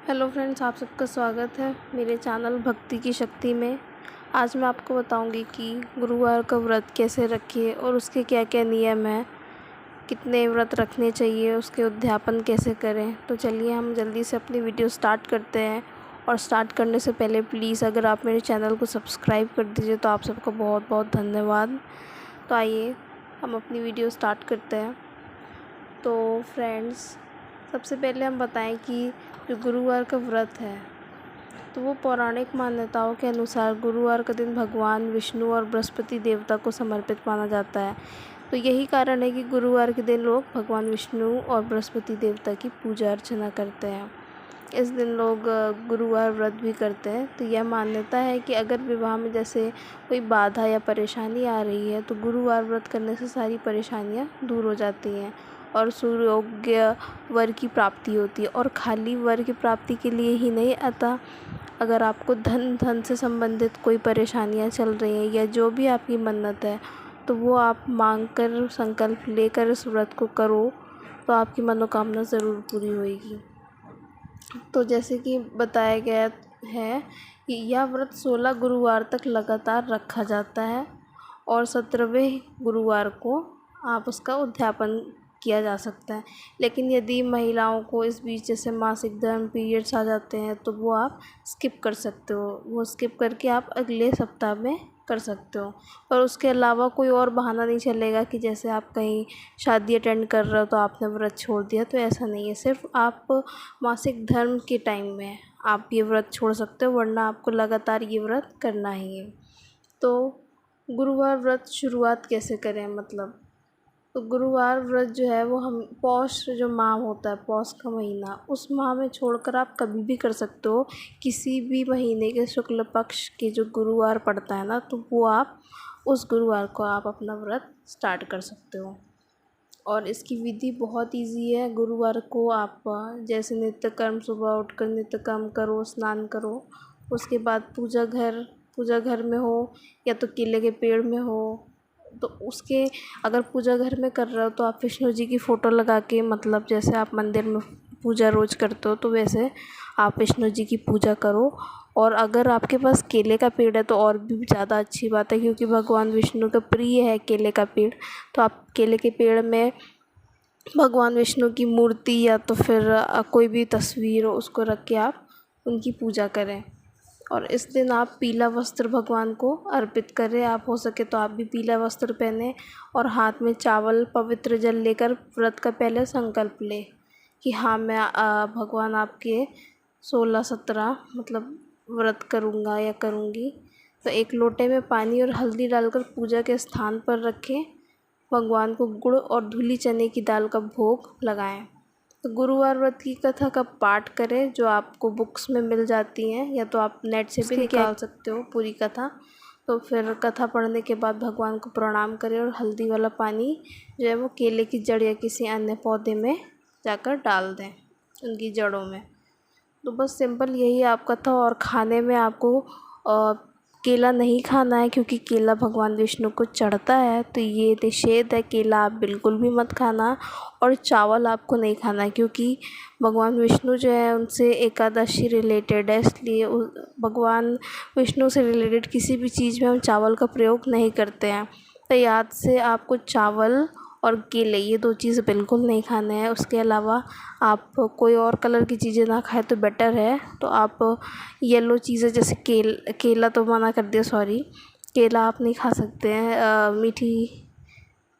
Hello friends, आप सबका स्वागत है मेरे चैनल भक्ति की शक्ति में। आज मैं आपको बताऊंगी कि गुरुवार का व्रत कैसे रखिए और उसके क्या क्या नियम हैं, कितने व्रत रखने चाहिए, उसके उद्यापन कैसे करें। तो चलिए हम जल्दी से अपनी वीडियो स्टार्ट करते हैं। और स्टार्ट करने से पहले प्लीज़ अगर आप मेरे चैनल को सब्सक्राइब कर दीजिए तो आप सबका बहुत बहुत धन्यवाद। तो आइए हम अपनी वीडियो स्टार्ट करते हैं। तो फ्रेंड्स, सबसे पहले हम बताएं कि जो गुरुवार का व्रत है तो वो पौराणिक मान्यताओं के अनुसार गुरुवार का दिन भगवान विष्णु और बृहस्पति देवता को समर्पित माना जाता है। तो यही कारण है कि गुरुवार के दिन लोग भगवान विष्णु और बृहस्पति देवता की पूजा अर्चना करते हैं। इस दिन लोग गुरुवार व्रत भी करते हैं। तो यह मान्यता है कि अगर विवाह में जैसे कोई बाधा या परेशानी आ रही है तो गुरुवार व्रत करने से सारी परेशानियां दूर हो जाती हैं और सुयोग्य वर की प्राप्ति होती है। और खाली वर की प्राप्ति के लिए ही नहीं, अतः अगर आपको धन से संबंधित कोई परेशानियां चल रही हैं या जो भी आपकी मन्नत है तो वो आप मांग कर संकल्प लेकर इस व्रत को करो तो आपकी मनोकामना ज़रूर पूरी होगी। तो जैसे कि बताया गया है कि यह व्रत 16 गुरुवार तक लगातार रखा जाता है और 17वें गुरुवार को आप उसका उद्यापन किया जा सकता है। लेकिन यदि महिलाओं को इस बीच जैसे मासिक धर्म पीरियड्स आ जाते हैं तो वो आप स्किप कर सकते हो, वो स्किप करके आप अगले सप्ताह में कर सकते हो। पर उसके अलावा कोई और बहाना नहीं चलेगा कि जैसे आप कहीं शादी अटेंड कर रहे हो तो आपने व्रत छोड़ दिया, तो ऐसा नहीं है। सिर्फ आप मासिक धर्म के टाइम में आप ये व्रत छोड़ सकते हो, वरना आपको लगातार ये व्रत करना ही है। तो गुरुवार व्रत शुरुआत कैसे करें, मतलब तो गुरुवार व्रत जो है वो हम पौष जो माह होता है, पौष का महीना, उस माह में छोड़कर आप कभी भी कर सकते हो। किसी भी महीने के शुक्ल पक्ष के जो गुरुवार पड़ता है ना, तो वो आप उस गुरुवार को आप अपना व्रत स्टार्ट कर सकते हो। और इसकी विधि बहुत इजी है। गुरुवार को आप जैसे नित्य कर्म, सुबह उठकर नित्य कर्म करो, स्नान करो, उसके बाद पूजा घर में हो या तो केले के पेड़ में हो, तो उसके अगर पूजा घर में कर रहे हो तो आप विष्णु जी की फ़ोटो लगा के, मतलब जैसे आप मंदिर में पूजा रोज़ करते हो तो वैसे आप विष्णु जी की पूजा करो। और अगर आपके पास केले का पेड़ है तो और भी ज़्यादा अच्छी बात है, क्योंकि भगवान विष्णु का प्रिय है केले का पेड़। तो आप केले के पेड़ में भगवान विष्णु की मूर्ति या तो फिर कोई भी तस्वीर हो उसको रख के आप उनकी पूजा करें। और इस दिन आप पीला वस्त्र भगवान को अर्पित करें। आप हो सके तो आप भी पीला वस्त्र पहने और हाथ में चावल पवित्र जल लेकर व्रत का पहले संकल्प लें कि हाँ, मैं भगवान आपके 16-17 मतलब व्रत करूँगा या करूँगी। तो एक लोटे में पानी और हल्दी डालकर पूजा के स्थान पर रखें। भगवान को गुड़ और धुली चने की दाल का भोग लगाएं। तो गुरुवार व्रत की कथा का पाठ करें जो आपको बुक्स में मिल जाती हैं, या तो आप नेट से भी निकाल सकते हो पूरी कथा। तो फिर कथा पढ़ने के बाद भगवान को प्रणाम करें और हल्दी वाला पानी जो है वो केले की जड़ या किसी अन्य पौधे में जाकर डाल दें, उनकी जड़ों में। तो बस सिंपल यही आपका था। और खाने में आपको केला नहीं खाना है, क्योंकि केला भगवान विष्णु को चढ़ता है, तो ये निषेध है, केला आप बिल्कुल भी मत खाना। और चावल आपको नहीं खाना है, क्योंकि भगवान विष्णु जो है उनसे एकादशी रिलेटेड है, इसलिए भगवान विष्णु से रिलेटेड किसी भी चीज़ में हम चावल का प्रयोग नहीं करते हैं। तो याद से आपको चावल और केले ये 2 चीज़ बिल्कुल नहीं खाने हैं। उसके अलावा आप कोई और कलर की चीज़ें ना खाएं तो बेटर है। तो आप येलो चीज़ें जैसे केला तो मना कर दिया, सॉरी, केला आप नहीं खा सकते हैं। मीठी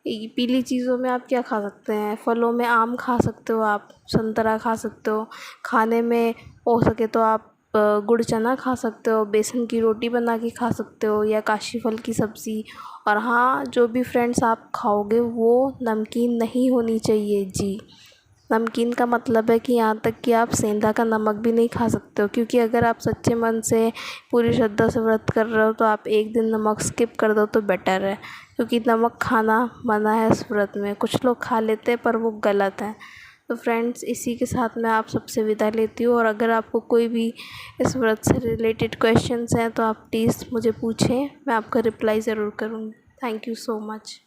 पीली चीज़ों में आप क्या खा सकते हैं, फलों में आम खा सकते हो, आप संतरा खा सकते हो। खाने में हो सके तो आप गुड़ चना खा सकते हो, बेसन की रोटी बना के खा सकते हो, या काशी फल की सब्ज़ी। और हाँ, जो भी फ्रेंड्स आप खाओगे वो नमकीन नहीं होनी चाहिए जी। नमकीन का मतलब है कि यहाँ तक कि आप सेंधा का नमक भी नहीं खा सकते हो, क्योंकि अगर आप सच्चे मन से पूरी श्रद्धा से व्रत कर रहे हो तो आप एक दिन नमक स्किप कर दो तो बेटर है, क्योंकि नमक खाना मना है इस व्रत में। कुछ लोग खा लेते हैं पर वो गलत है। तो फ्रेंड्स, इसी के साथ मैं आप सबसे विदा लेती हूँ। और अगर आपको कोई भी इस व्रत से रिलेटेड क्वेश्चंस हैं तो आप प्लीज़ मुझे पूछें, मैं आपका रिप्लाई ज़रूर करूँगी। Thank you so much.